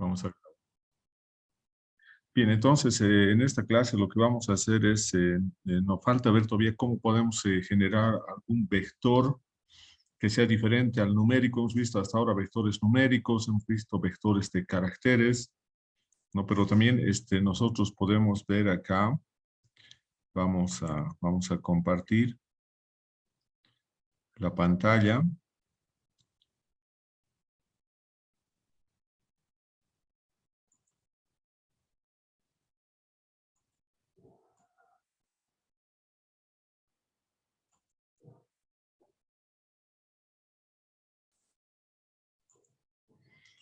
Vamos a... Bien, entonces en esta clase lo que vamos a hacer es, nos falta ver todavía cómo podemos generar algún vector que sea diferente al numérico. Hemos visto hasta ahora vectores numéricos, hemos visto vectores de caracteres, ¿no? Pero también nosotros podemos ver acá, vamos a compartir la pantalla.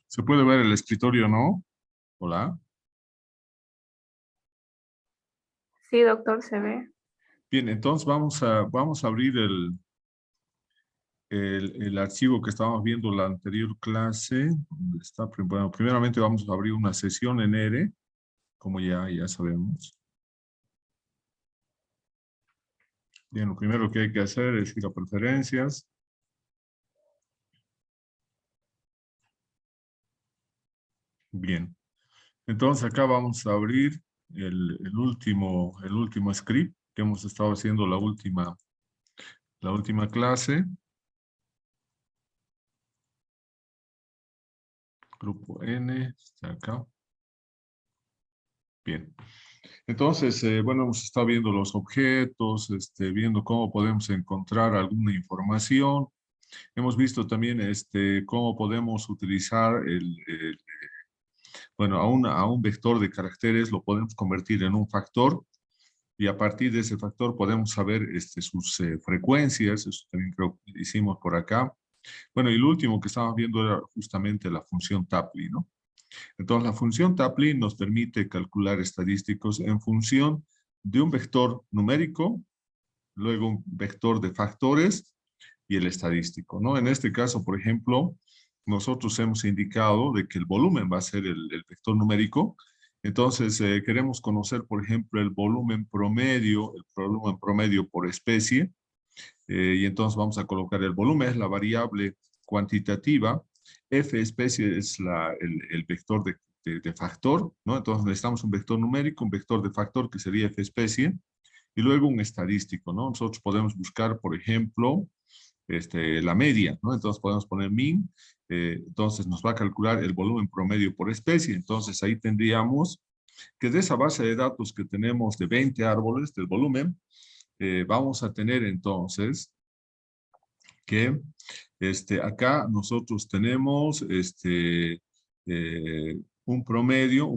¿Se puede ver el escritorio, no? Hola. Sí, doctor, se ve. Bien, entonces vamos a abrir el archivo que estábamos viendo en la anterior clase. ¿Dónde está? Bueno, primeramente vamos a abrir una sesión en R, como ya sabemos. Bien, lo primero que hay que hacer es ir a preferencias. Bien, entonces acá vamos a abrir el último script que hemos estado haciendo la última clase. Grupo N, está acá. Bien. Entonces, bueno, hemos estado viendo los objetos, viendo cómo podemos encontrar alguna información. Hemos visto también cómo podemos utilizar bueno, a un vector de caracteres lo podemos convertir en un factor y a partir de ese factor podemos saber sus frecuencias. Eso también creo que hicimos por acá. Bueno, y lo último que estábamos viendo era justamente la función Tapley, ¿no? Entonces, la función Tapley nos permite calcular estadísticos en función de un vector numérico, luego un vector de factores y el estadístico, ¿no? En este caso, por ejemplo, nosotros hemos indicado de que el volumen va a ser el vector numérico. Entonces, queremos conocer, por ejemplo, el volumen promedio por especie. Y entonces vamos a colocar el volumen, es la variable cuantitativa. F especie es el vector de factor, ¿no? Entonces necesitamos un vector numérico, un vector de factor que sería F especie, y luego un estadístico, ¿no? Nosotros podemos buscar, por ejemplo, la media, ¿no? Entonces podemos poner min, entonces nos va a calcular el volumen promedio por especie. Entonces ahí tendríamos que de esa base de datos que tenemos de 20 árboles del volumen, vamos a tener entonces que acá nosotros tenemos un promedio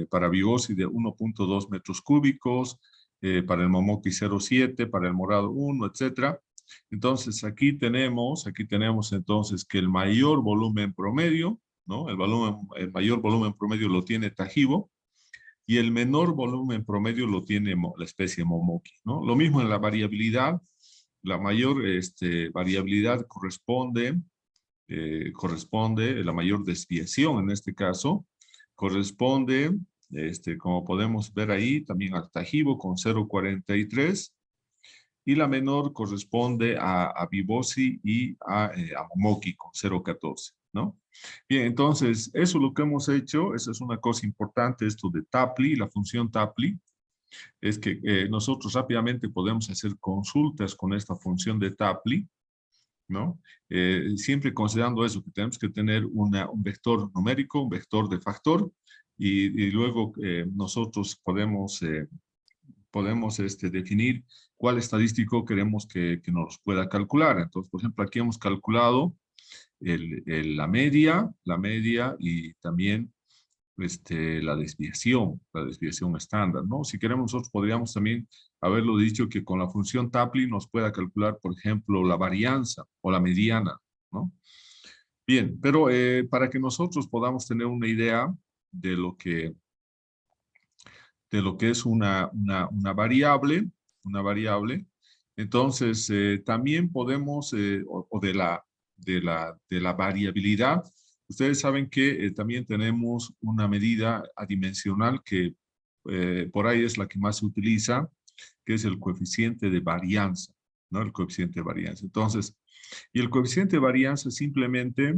para Bigosi de 1.2 metros cúbicos, para el Momoki 0.7, para el Morado 1, etcétera. Entonces aquí tenemos entonces que el mayor volumen promedio, ¿no? El mayor volumen promedio lo tiene Tajibo, y el menor volumen promedio lo tiene la especie Momoki, ¿no? Lo mismo en la variabilidad. La mayor variabilidad corresponde, la mayor desviación en este caso, corresponde, como podemos ver ahí, también al Tajibo con 0.43, y la menor corresponde a Bibosi y a Momoki con 0.14, ¿no? Bien, entonces, eso es lo que hemos hecho. Esa es una cosa importante, esto de Tapley, la función Tapley, es que nosotros rápidamente podemos hacer consultas con esta función de Tapley, ¿no? Siempre considerando eso, que tenemos que tener un vector numérico, un vector de factor, y luego nosotros podemos definir cuál estadístico queremos que nos pueda calcular. Entonces, por ejemplo, aquí hemos calculado la media y también la desviación estándar, ¿no? Si queremos, nosotros podríamos también haberlo dicho que con la función Tapley nos pueda calcular, por ejemplo, la varianza o la mediana, ¿no? Bien, pero para que nosotros podamos tener una idea de lo que es una variable, entonces también podemos, o de la variabilidad, ustedes saben que también tenemos una medida adimensional que por ahí es la que más se utiliza, que es el coeficiente de varianza, ¿no? El coeficiente de varianza. Entonces, y el coeficiente de varianza simplemente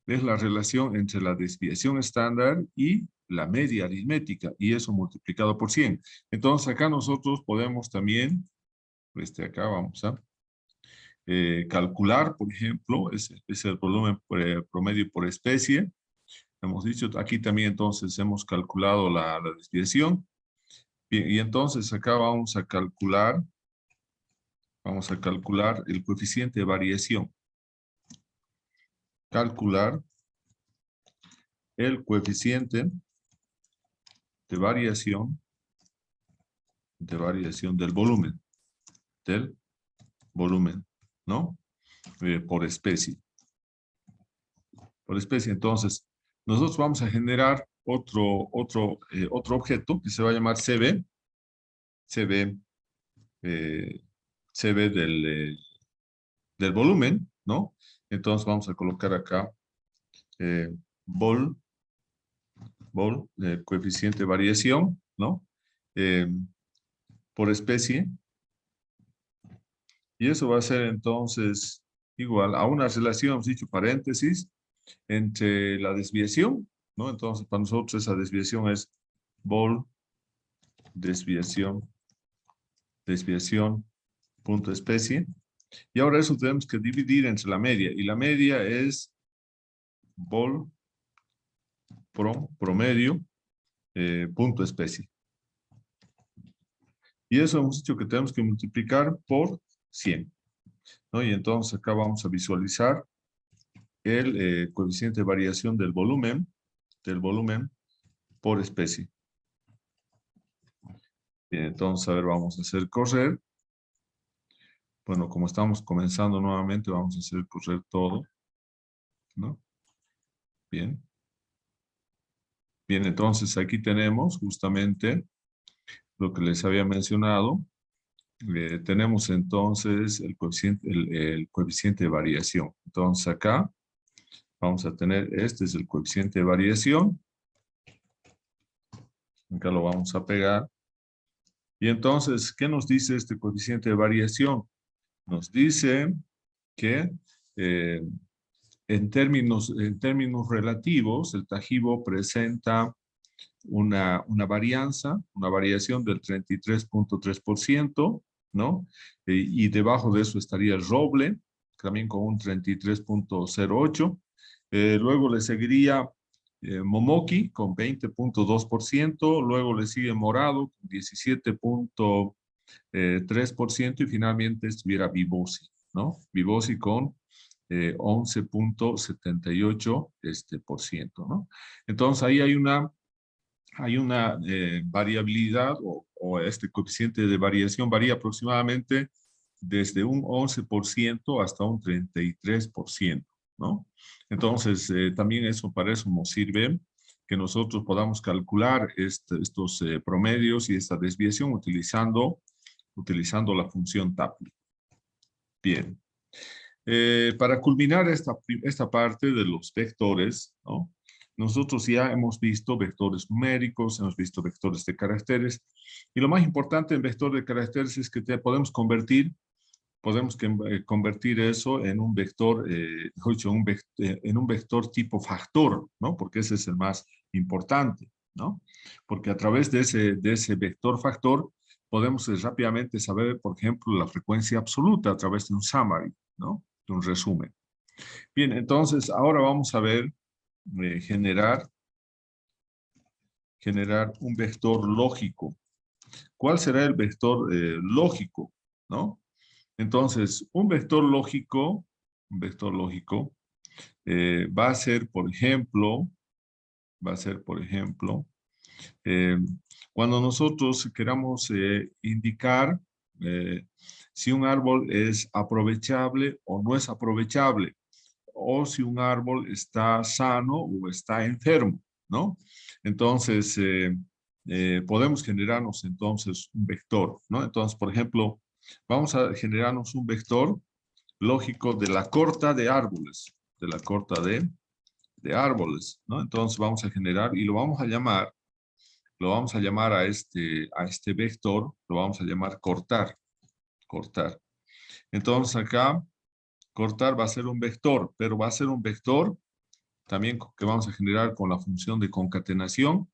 es la relación entre la desviación estándar y la media aritmética, y eso multiplicado por 100. Entonces acá nosotros podemos también, acá vamos a calcular, por ejemplo, es el volumen promedio por especie. Hemos dicho, aquí también entonces hemos calculado la desviación. Bien, y entonces acá vamos a calcular el coeficiente de variación. Calcular el coeficiente de variación del volumen, ¿no? Por especie. Por especie, entonces, nosotros vamos a generar otro objeto que se va a llamar CB. CB del volumen, ¿no? Entonces vamos a colocar acá coeficiente de variación, ¿no? Por especie. Y eso va a ser entonces igual a una relación, hemos dicho paréntesis, entre la desviación, ¿no? Entonces para nosotros esa desviación es desviación, punto especie. Y ahora eso tenemos que dividir entre la media. Y la media es promedio, punto especie. Y eso hemos dicho que tenemos que multiplicar por 100. ¿No? Y entonces acá vamos a visualizar el coeficiente de variación del volumen por especie. Bien, entonces, a ver, vamos a hacer correr. Bueno, como estamos comenzando nuevamente, vamos a hacer correr todo, ¿no? Bien. Bien, entonces aquí tenemos justamente lo que les había mencionado. Tenemos entonces el coeficiente de variación. Entonces acá vamos a tener, este es el coeficiente de variación. Acá lo vamos a pegar. Y entonces, ¿qué nos dice este coeficiente de variación? Nos dice que en términos relativos, el TAJIVO presenta una variación del 33.3%, ¿no? Y debajo de eso estaría el roble, también con un 33.08%. Luego le seguiría Momoki con 20.2%, luego le sigue Morado con 17.3% y finalmente estuviera Vibosi, ¿no? Vibosi con 11.78%, ¿no? Entonces ahí hay una variabilidad o este coeficiente de variación varía aproximadamente desde un 11% hasta un 33%, ¿no? Entonces, también para eso nos sirve que nosotros podamos calcular estos promedios y esta desviación utilizando la función Tapley. Bien. Para culminar esta parte de los vectores, ¿no? Nosotros ya hemos visto vectores numéricos, hemos visto vectores de caracteres, y lo más importante en vector de caracteres es que podemos convertir eso en un vector, en un vector tipo factor, ¿no? Porque ese es el más importante, ¿no? Porque a través de ese vector factor podemos rápidamente saber, por ejemplo, la frecuencia absoluta a través de un summary, ¿no? De un resumen. Bien, entonces ahora vamos a ver generar un vector lógico. ¿Cuál será el vector lógico? ¿No? Entonces, un vector lógico va a ser, por ejemplo, cuando nosotros queramos indicar si un árbol es aprovechable o no es aprovechable, o si un árbol está sano o está enfermo, ¿no? Entonces, podemos generarnos entonces un vector, ¿no? Entonces, por ejemplo, vamos a generarnos un vector lógico de la corta de árboles, ¿no? Entonces vamos a generar y lo vamos a llamar a este vector, lo vamos a llamar cortar. Entonces acá, cortar va a ser un vector, pero va a ser un vector también que vamos a generar con la función de concatenación.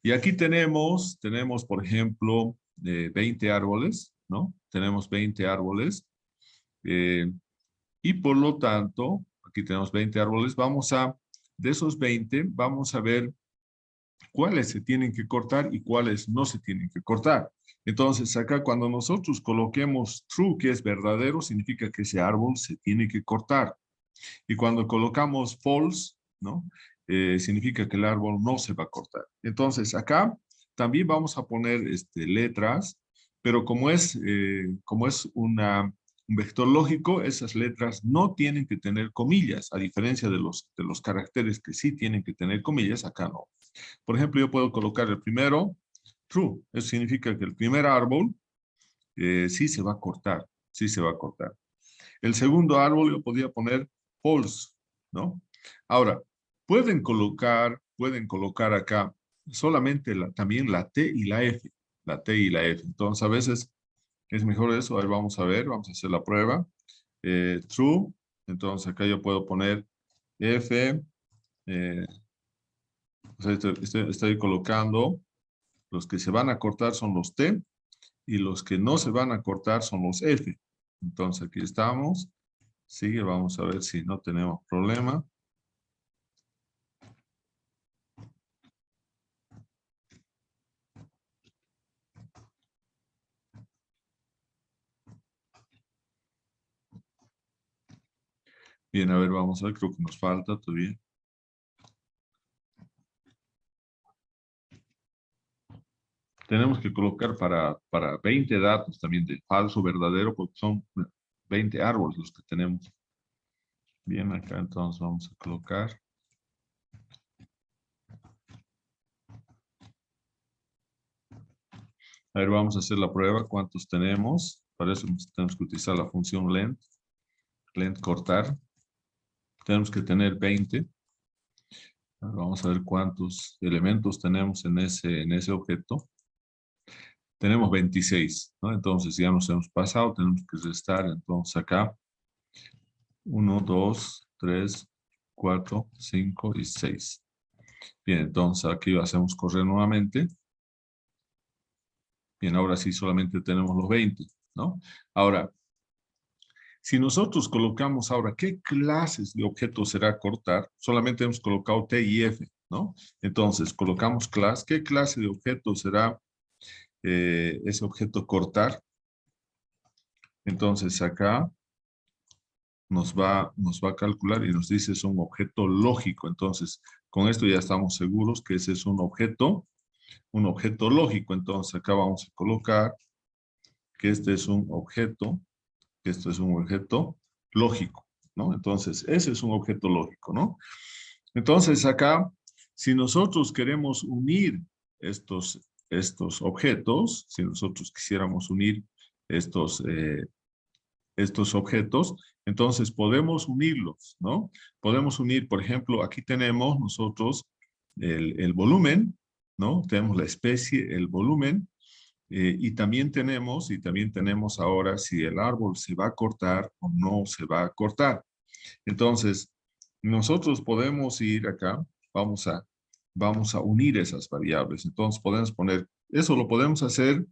Y aquí tenemos, por ejemplo, 20 árboles, ¿no? Tenemos 20 árboles. Y por lo tanto, aquí tenemos 20 árboles. De esos 20, vamos a ver cuáles se tienen que cortar y cuáles no se tienen que cortar. Entonces, acá cuando nosotros coloquemos true, que es verdadero, significa que ese árbol se tiene que cortar. Y cuando colocamos false, ¿no? Significa que el árbol no se va a cortar. Entonces, acá también vamos a poner letras, pero como es un vector lógico, esas letras no tienen que tener comillas, a diferencia de los caracteres que sí tienen que tener comillas, acá no. Por ejemplo, yo puedo colocar el primero, true. Eso significa que el primer árbol sí se va a cortar, sí se va a cortar. El segundo árbol yo podría poner false, ¿no? Ahora, pueden colocar acá solamente también la T y la F, la T y la F. Entonces, a veces es mejor eso. A ver, vamos a hacer la prueba. True, entonces acá yo puedo poner F, o sea, estoy colocando, los que se van a cortar son los T y los que no se van a cortar son los F. Entonces aquí estamos. Sigue, vamos a ver si no tenemos problema. Bien, a ver, vamos a ver, creo que nos falta todavía. Tenemos que colocar para 20 datos también de falso, verdadero, porque son 20 árboles los que tenemos. Bien, acá entonces vamos a colocar. A ver, vamos a hacer la prueba. ¿Cuántos tenemos? Para eso tenemos que utilizar la función length. Length cortar. Tenemos que tener 20. Vamos a ver cuántos elementos tenemos en ese objeto. Tenemos 26, ¿no? Entonces ya nos hemos pasado, tenemos que restar. Entonces acá, 1, 2, 3, 4, 5 y 6. Bien, entonces aquí hacemos correr nuevamente. Bien, ahora sí solamente tenemos los 20, ¿no? Ahora, si nosotros colocamos ahora, ¿qué clases de objetos será cortar? Solamente hemos colocado T y F, ¿no? Entonces, colocamos clase. ¿Qué clase de objeto será ese objeto cortar? Entonces, acá nos va a calcular y nos dice es un objeto lógico. Entonces, con esto ya estamos seguros que ese es un objeto lógico. Entonces, acá vamos a colocar que este es un objeto, que esto es un objeto lógico, ¿no? Entonces, ese es un objeto lógico, ¿no? Entonces, acá, si nosotros queremos unir estos objetos, si nosotros quisiéramos unir estos objetos, entonces podemos unirlos, ¿no? Podemos unir, por ejemplo, aquí tenemos nosotros el volumen, ¿no? Tenemos la especie, el volumen, y también tenemos ahora si el árbol se va a cortar o no se va a cortar. Entonces, nosotros podemos ir acá, vamos a unir esas variables. Entonces, podemos poner, eso lo podemos hacer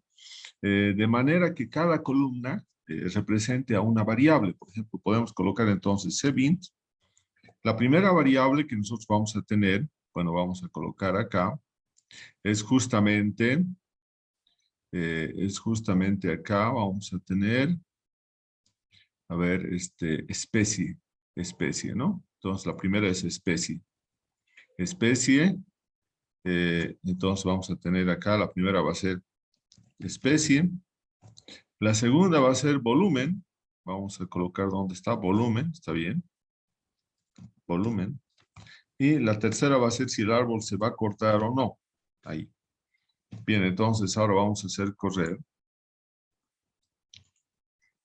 de manera que cada columna represente a una variable. Por ejemplo, podemos colocar entonces cvint. La primera variable que nosotros vamos a tener, bueno, vamos a colocar acá, es justamente acá, vamos a tener, a ver, especie, ¿no? Entonces, la primera es especie. Especie, entonces vamos a tener acá, la primera va a ser especie. La segunda va a ser volumen. Vamos a colocar dónde está volumen, está bien. Volumen. Y la tercera va a ser si el árbol se va a cortar o no. Ahí. Bien, entonces ahora vamos a hacer correr.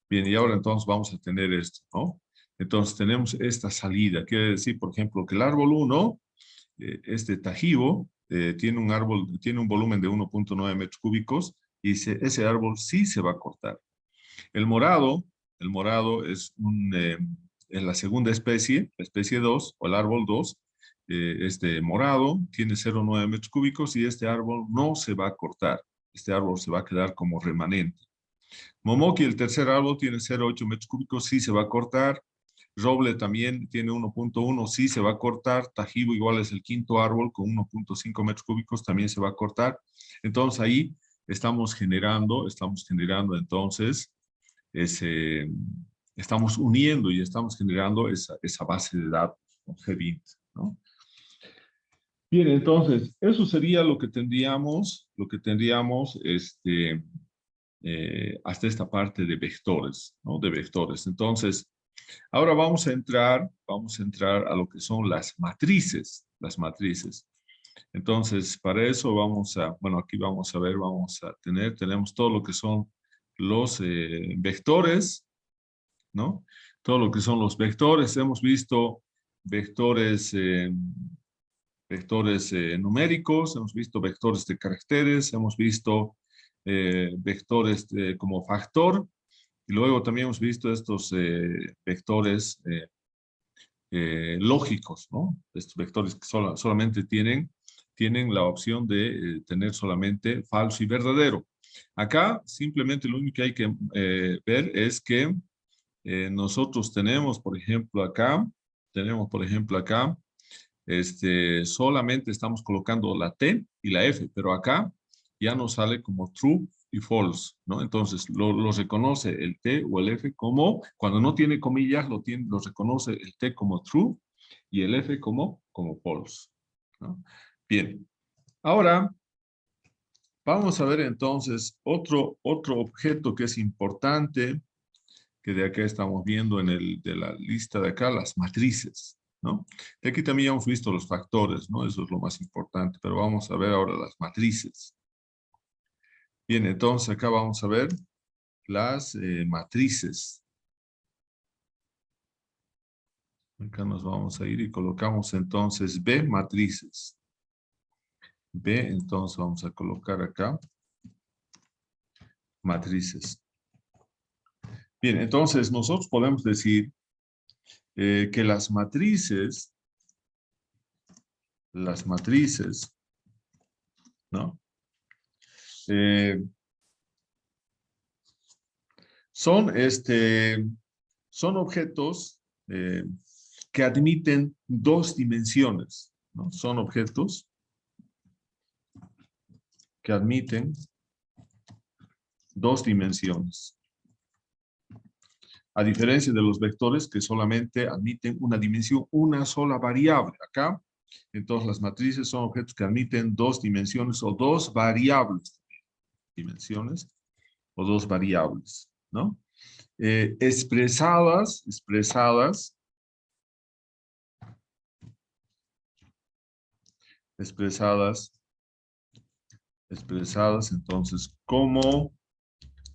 Bien, y ahora entonces vamos a tener esto, ¿no? Entonces tenemos esta salida. Quiere decir, por ejemplo, que el árbol 1, este tajibo, tiene un volumen de 1.9 metros cúbicos y ese árbol sí se va a cortar. El morado es la segunda especie, la especie 2 o el árbol 2, este morado, tiene 0,9 metros cúbicos y este árbol no se va a cortar. Este árbol se va a quedar como remanente. Momoki, el tercer árbol, tiene 0,8 metros cúbicos, sí se va a cortar. Roble también tiene 1,1, sí se va a cortar. Tajibo igual es el quinto árbol con 1,5 metros cúbicos, también se va a cortar. Entonces ahí estamos generando entonces estamos uniendo y estamos generando esa base de datos con G20, ¿no? Bien, entonces, eso sería lo que tendríamos hasta esta parte de vectores, ¿no? De vectores. Entonces, ahora vamos a entrar a lo que son las matrices, Entonces, para eso bueno, aquí vamos a ver, tenemos todo lo que son los vectores, ¿no? Todo lo que son los vectores. Hemos visto vectores, numéricos, hemos visto vectores de caracteres, hemos visto vectores como factor, y luego también hemos visto estos vectores lógicos, ¿no? Estos vectores que solamente tienen la opción de tener solamente falso y verdadero. Acá simplemente lo único que hay que ver es que nosotros tenemos, por ejemplo, acá, solamente estamos colocando la T y la F, pero acá ya nos sale como true y false, ¿no? Entonces, lo reconoce el T o el F como, cuando no tiene comillas, lo reconoce el T como true y el F como false, ¿no? Bien, ahora vamos a ver entonces otro objeto que es importante, que de acá estamos viendo de la lista de acá, las matrices, ¿no? De aquí también hemos visto los factores, ¿no? Eso es lo más importante, pero vamos a ver ahora las matrices. Bien, entonces acá vamos a ver las matrices. Acá nos vamos a ir y colocamos entonces B matrices. B, entonces vamos a colocar acá matrices. Bien, entonces nosotros podemos decir que las matrices, ¿no? Son objetos que admiten dos dimensiones, ¿no? Son objetos que admiten dos dimensiones. A diferencia de los vectores que solamente admiten una dimensión, una sola variable. Acá, entonces las matrices son objetos que admiten dos dimensiones o dos variables. Dimensiones o dos variables, ¿no? Expresadas entonces como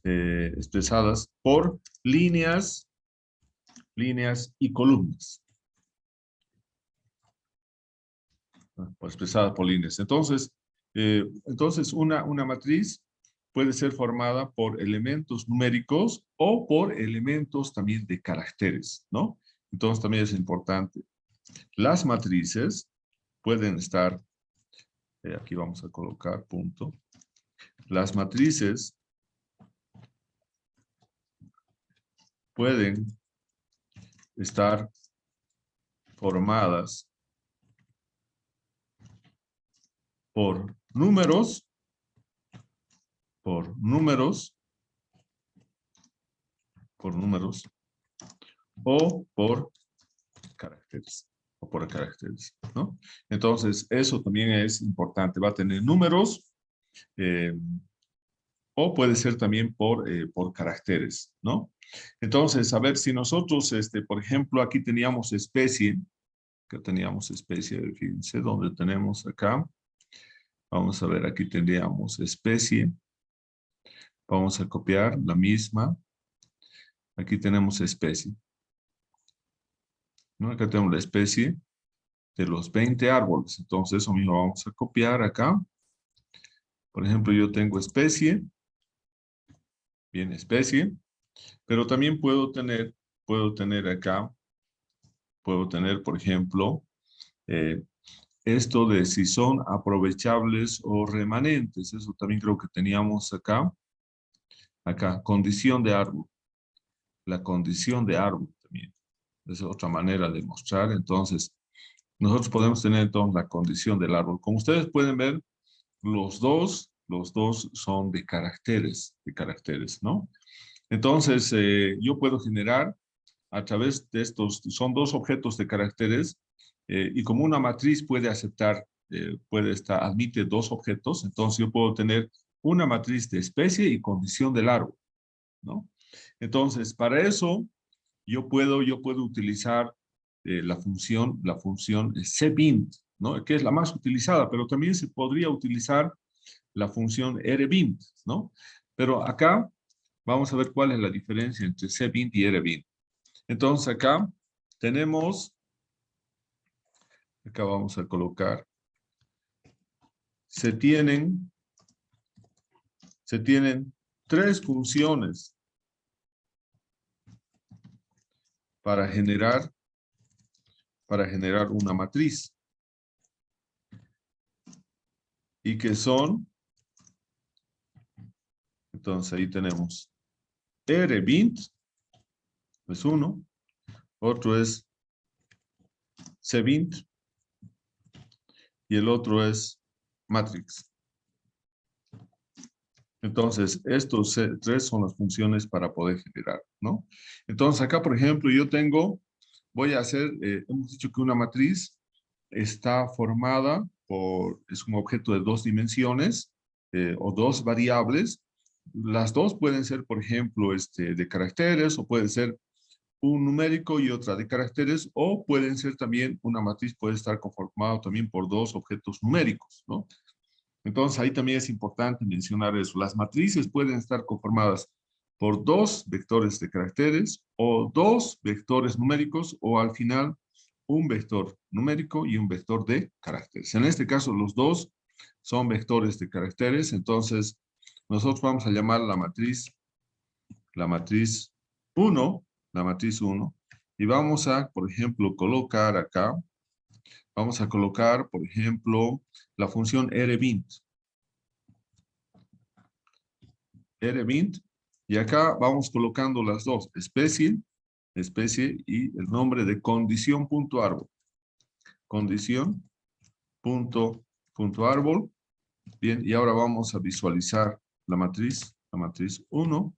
expresadas por líneas y columnas. Pues expresada por líneas. Entonces, una matriz puede ser formada por elementos numéricos o por elementos también de caracteres, ¿no? Entonces también es importante. Las matrices pueden estar, aquí vamos a colocar punto. Las matrices pueden estar formadas por números o por caracteres, ¿no? Entonces, eso también es importante. Va a tener números o puede ser también por caracteres, ¿no? Entonces, a ver si nosotros, por ejemplo, aquí teníamos especie, fíjense, donde tenemos acá. Vamos a ver, aquí tendríamos especie. Vamos a copiar la misma. Aquí tenemos especie, ¿no? Acá tenemos la especie de los 20 árboles. Entonces, eso mismo vamos a copiar acá. Por ejemplo, yo tengo especie. Bien, especie. Pero también puedo tener acá, por ejemplo, esto de si son aprovechables o remanentes. Eso también creo que teníamos acá. Acá, condición de árbol. La condición de árbol también. Es otra manera de mostrar. Entonces, nosotros podemos tener entonces la condición del árbol. Como ustedes pueden ver, los dos son de caracteres, ¿no? Entonces, yo puedo generar a través de estos, son dos objetos de caracteres, y como una matriz puede aceptar, admite dos objetos, entonces yo puedo tener una matriz de especie y condición del árbol, ¿no? Entonces, para eso, yo puedo utilizar la función cbint, ¿no? Que es la más utilizada, pero también se podría utilizar la función rbint, ¿no? Pero acá vamos a ver cuál es la diferencia entre cbint y rbint. Entonces acá tenemos, acá vamos a colocar, se tienen tres funciones para generar una matriz. Y que son, entonces ahí tenemos rbint, es uno, otro es cbint, y el otro es matrix. Entonces, estos tres son las funciones para poder generar, ¿no? Entonces, acá, por ejemplo, yo tengo, voy a hacer, hemos dicho que una matriz está formada es un objeto de dos dimensiones o dos variables. Las dos pueden ser, por ejemplo, de caracteres, o puede ser un numérico y otra de caracteres, o pueden ser también, una matriz puede estar conformada también por dos objetos numéricos, ¿no? Entonces, ahí también es importante mencionar eso. Las matrices pueden estar conformadas por dos vectores de caracteres o dos vectores numéricos, o al final un vector numérico y un vector de caracteres. En este caso, los dos son vectores de caracteres. Entonces, nosotros vamos a llamar la matriz 1, y vamos a, por ejemplo, colocar acá, vamos a colocar, por ejemplo, la función rbint. Y acá vamos colocando las dos, especie y el nombre de condición.árbol. Condición.árbol. Bien, y ahora vamos a visualizar la matriz 1.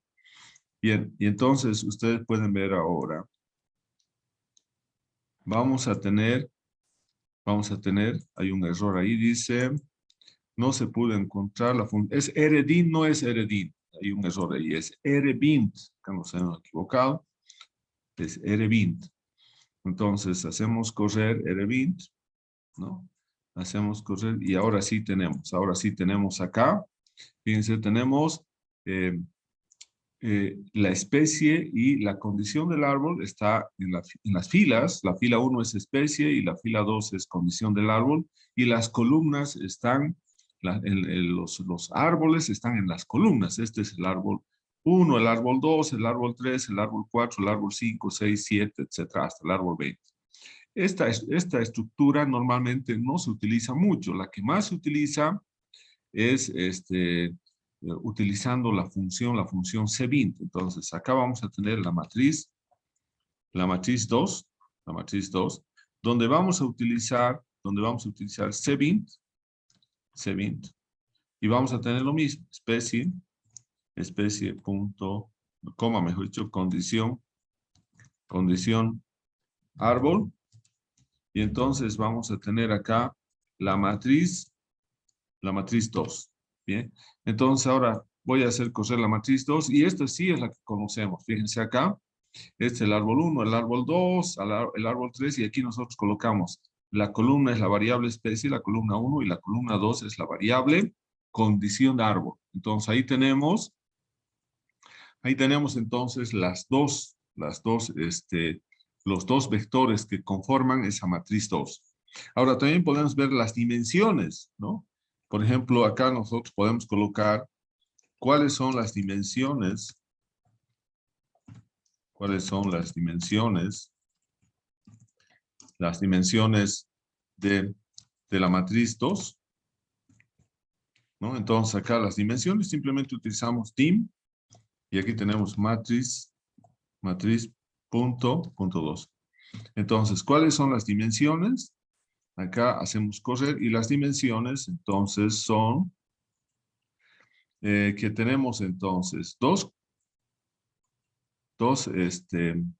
Bien, y entonces ustedes pueden ver ahora, vamos a tener, hay un error ahí, dice, no se pudo encontrar la función, es rdint, no es rdint. Hay un error ahí, es rbint, acá nos hemos equivocado, es rbint. Entonces, hacemos correr rbint, ¿no? Hacemos correr, y ahora sí tenemos acá, fíjense, tenemos la especie y la condición del árbol está en las filas. La fila 1 es especie y la fila 2 es condición del árbol, y las columnas están, los árboles están en las columnas. Este es el árbol 1, el árbol 2, el árbol 3, el árbol 4, el árbol 5, 6, 7, etcétera, hasta el árbol 20. Esta estructura normalmente no se utiliza mucho. La que más se utiliza es utilizando la función cbint. Entonces, acá vamos a tener la matriz 2, donde vamos a utilizar cbint, y vamos a tener lo mismo, especie punto, coma, mejor dicho, condición árbol, y entonces vamos a tener acá la matriz 2. Bien, entonces ahora voy a hacer correr la matriz 2, y esta sí es la que conocemos. Fíjense acá, este es el árbol 1, el árbol 2, el árbol 3, y aquí nosotros colocamos, la columna es la variable especie, la columna 1, y la columna 2 es la variable condición de árbol. Entonces ahí tenemos entonces los dos vectores que conforman esa matriz 2. Ahora también podemos ver las dimensiones, ¿no? Por ejemplo, acá nosotros podemos colocar cuáles son las dimensiones. ¿Cuáles son las dimensiones? Las dimensiones de de la matriz 2, ¿no? Entonces acá las dimensiones simplemente utilizamos dim y aquí tenemos matriz punto 2. Entonces, ¿cuáles son las dimensiones? Acá hacemos correr y las dimensiones entonces son que tenemos entonces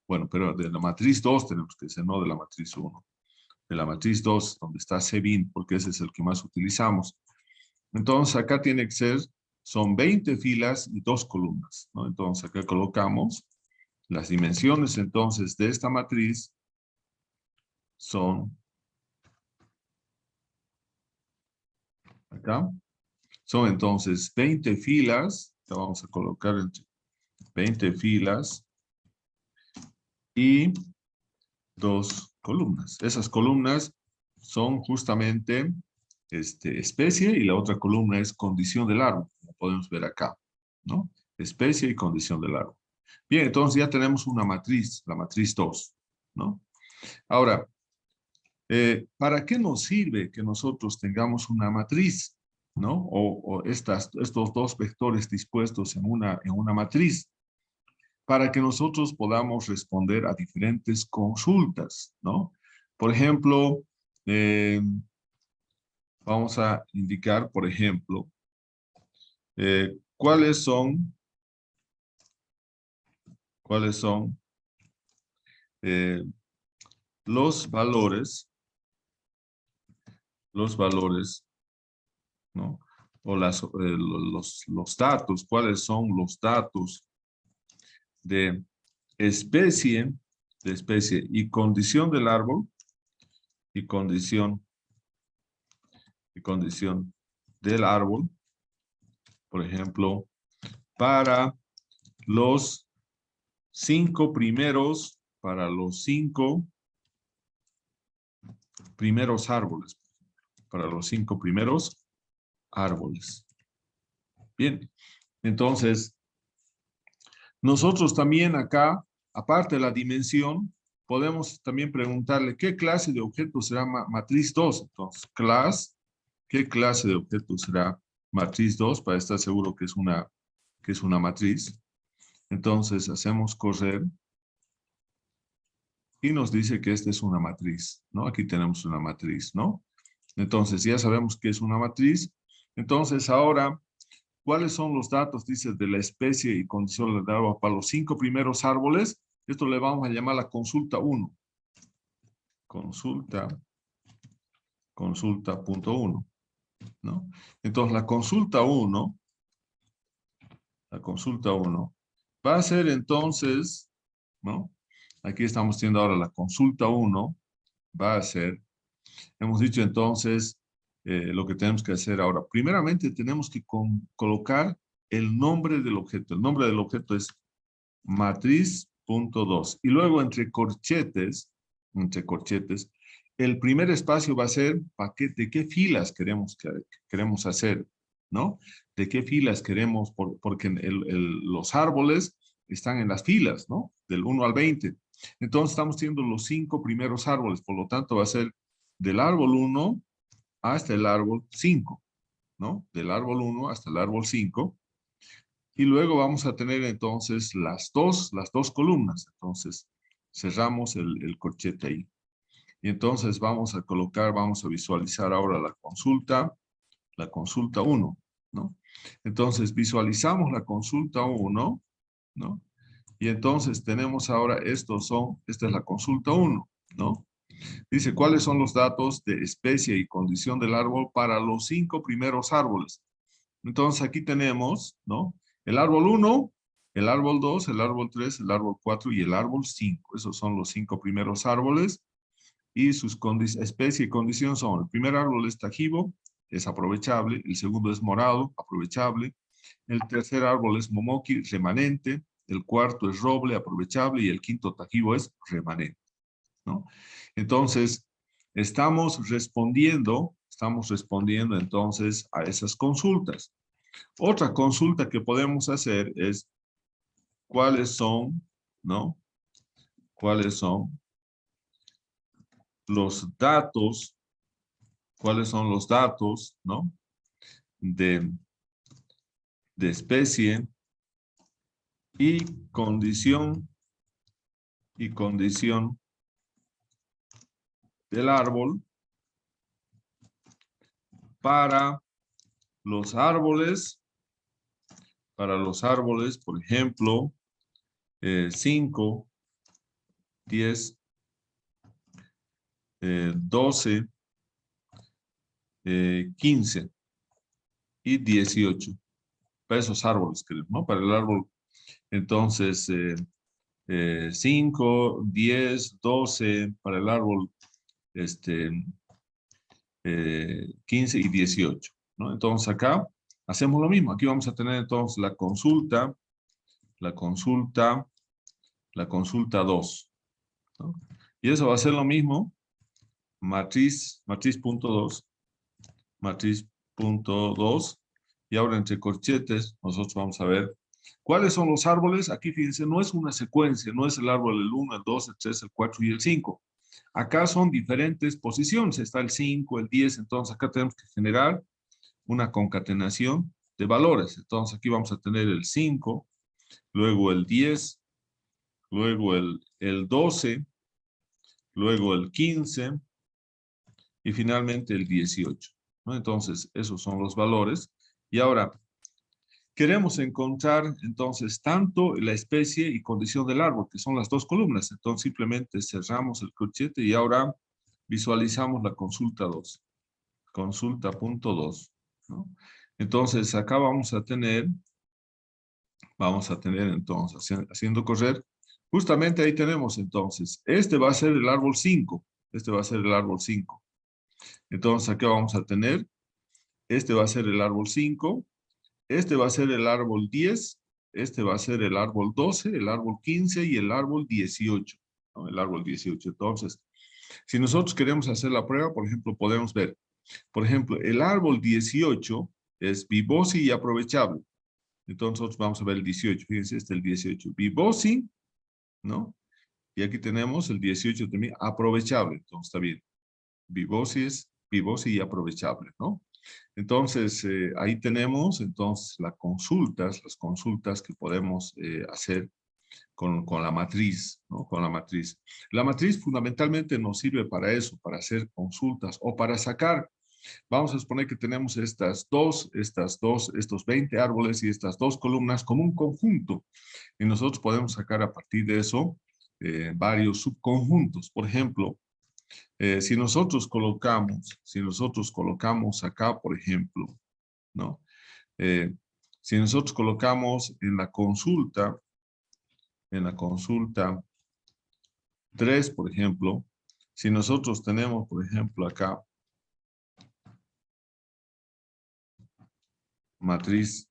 bueno, pero de la matriz 2 tenemos que ser, no de la matriz 1. De la matriz 2, donde está Sebin, porque ese es el que más utilizamos. Entonces, acá tiene que ser, son 20 filas y 2 columnas, ¿no? Entonces, acá colocamos las dimensiones, entonces, de esta matriz son, acá, son entonces 20 filas, ya vamos a colocar entre 20 filas y 2 columnas. Esas columnas son justamente especie y la otra columna es condición del árbol, como podemos ver acá, ¿no? Especie y condición del árbol. Bien, entonces ya tenemos una matriz, la matriz 2, ¿no? Ahora, ¿para qué nos sirve que nosotros tengamos una matriz, ¿no? O estos dos vectores dispuestos en una matriz, para que nosotros podamos responder a diferentes consultas, ¿no? Por ejemplo, vamos a indicar, por ejemplo, cuáles son eh, los valores, ¿no? O los datos, cuáles son los datos de especie y condición del árbol y condición del árbol, por ejemplo, para los 5 primeros árboles, para los 5 primeros árboles. Bien, entonces, nosotros también acá, aparte de la dimensión, podemos también preguntarle qué clase de objeto será matriz 2. Entonces, ¿qué clase de objeto será matriz 2? Para estar seguro que es una matriz. Entonces, hacemos correr y nos dice que esta es una matriz, ¿no? Aquí tenemos una matriz, ¿no? Entonces, ya sabemos que es una matriz. Entonces, ahora, ¿cuáles son los datos, dice, de la especie y condición del árbol para los 5 primeros árboles? Esto le vamos a llamar la consulta 1. Consulta punto 1, ¿no? Entonces, la consulta 1 va a ser entonces, ¿no? Aquí estamos teniendo ahora la consulta 1, va a ser, hemos dicho entonces, lo que tenemos que hacer ahora. Primeramente tenemos que colocar el nombre del objeto. El nombre del objeto es matriz.2. Y luego entre corchetes, el primer espacio va a ser de qué filas queremos hacer, ¿no? De qué filas queremos, porque los árboles están en las filas, ¿no? Del 1 al 20. Entonces estamos teniendo los 5 primeros árboles, por lo tanto va a ser del árbol 1 hasta el árbol 5, ¿no? Del árbol 1 hasta el árbol 5. Y luego vamos a tener entonces las dos columnas. Entonces cerramos el corchete ahí. Y entonces vamos a visualizar ahora la consulta 1, ¿no? Entonces visualizamos la consulta 1, ¿no? Y entonces tenemos ahora, esta es la consulta 1, ¿no? Dice, ¿cuáles son los datos de especie y condición del árbol para los 5 primeros árboles? Entonces aquí tenemos, ¿no? El árbol 1, el árbol 2, el árbol 3, el árbol 4 y el árbol 5. Esos son los 5 primeros árboles y sus especie y condición son, el primer árbol es tajibo, es aprovechable, el segundo es morado, aprovechable, el tercer árbol es momoki, remanente, el cuarto es roble, aprovechable y el quinto tajibo es remanente, ¿no? Entonces, estamos respondiendo entonces a esas consultas. Otra consulta que podemos hacer es cuáles son, ¿no? ¿Cuáles son los datos cuáles son los datos, ¿no? De especie y condición del árbol para los árboles, por ejemplo, 5, 10, 12, 15 y 18. Para esos árboles, ¿no? Para el árbol, entonces, 5, 10, 12, para el árbol, 15 y 18, ¿no? Entonces acá hacemos lo mismo. Aquí vamos a tener entonces la consulta 2, ¿no? Y eso va a ser lo mismo, matriz punto 2, y ahora entre corchetes nosotros vamos a ver cuáles son los árboles. Aquí fíjense, no es una secuencia, no es el árbol el 1, el 2, el 3, el 4 y el 5. Acá son diferentes posiciones, está el 5, el 10, entonces acá tenemos que generar una concatenación de valores. Entonces aquí vamos a tener el 5, luego el 10, luego el 12, luego el 15 y finalmente el 18, ¿no? Entonces esos son los valores. Y ahora queremos encontrar entonces tanto la especie y condición del árbol, que son las dos columnas. Entonces simplemente cerramos el corchete y ahora visualizamos la consulta 2. Consulta punto 2, ¿no? Entonces acá vamos a tener entonces, haciendo correr, justamente ahí tenemos entonces, este va a ser el árbol 5, Entonces acá vamos a tener, este va a ser el árbol 5, este va a ser el árbol 10, este va a ser el árbol 12, el árbol 15 y el árbol 18, ¿no? El árbol 18. Entonces, si nosotros queremos hacer la prueba, por ejemplo, podemos ver, por ejemplo, el árbol 18 es vivosi y aprovechable. Entonces nosotros vamos a ver el 18, fíjense, este es el 18, vivosi, ¿no? Y aquí tenemos el 18 también, aprovechable, entonces está bien. Vivosi y aprovechable, ¿no? Entonces, ahí tenemos entonces las consultas que podemos hacer con la matriz, ¿no? Con la matriz. La matriz fundamentalmente nos sirve para eso, para hacer consultas o para sacar. Vamos a suponer que tenemos estos 20 árboles y estas dos columnas como un conjunto. Y nosotros podemos sacar a partir de eso varios subconjuntos. Por ejemplo, si nosotros colocamos acá, por ejemplo, ¿no? Si nosotros colocamos en la consulta 3, por ejemplo, si nosotros tenemos, por ejemplo, acá, matriz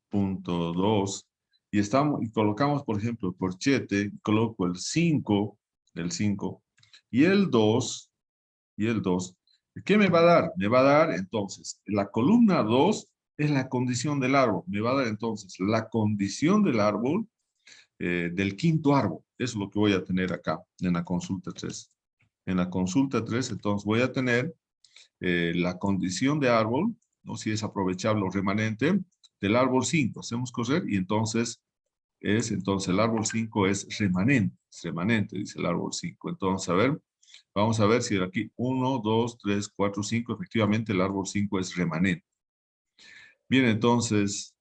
punto 2, y colocamos, por ejemplo, el corchete, coloco el 5, y el 2, ¿qué me va a dar? Me va a dar, entonces, la columna 2 es la condición del árbol. Me va a dar, entonces, la condición del árbol, del quinto árbol. Eso es lo que voy a tener acá, en la consulta 3. En la consulta 3, entonces, voy a tener la condición de árbol, ¿no? Si es aprovechable o remanente, del árbol 5. Hacemos correr y entonces el árbol 5 es remanente, dice el árbol 5. Entonces, a ver, vamos a ver si aquí 1, 2, 3, 4, 5, efectivamente el árbol 5 es remanente. Bien, entonces,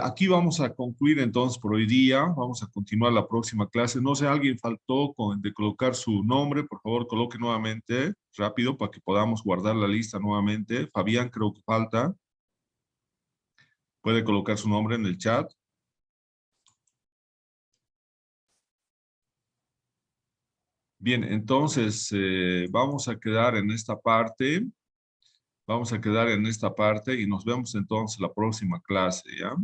aquí vamos a concluir entonces por hoy día. Vamos a continuar la próxima clase. No sé, alguien faltó de colocar su nombre. Por favor, coloque nuevamente, rápido, para que podamos guardar la lista nuevamente. Fabián, creo que falta. Puede colocar su nombre en el chat. Bien, entonces vamos a quedar en esta parte. Vamos a quedar en esta parte y nos vemos entonces la próxima clase, ¿ya?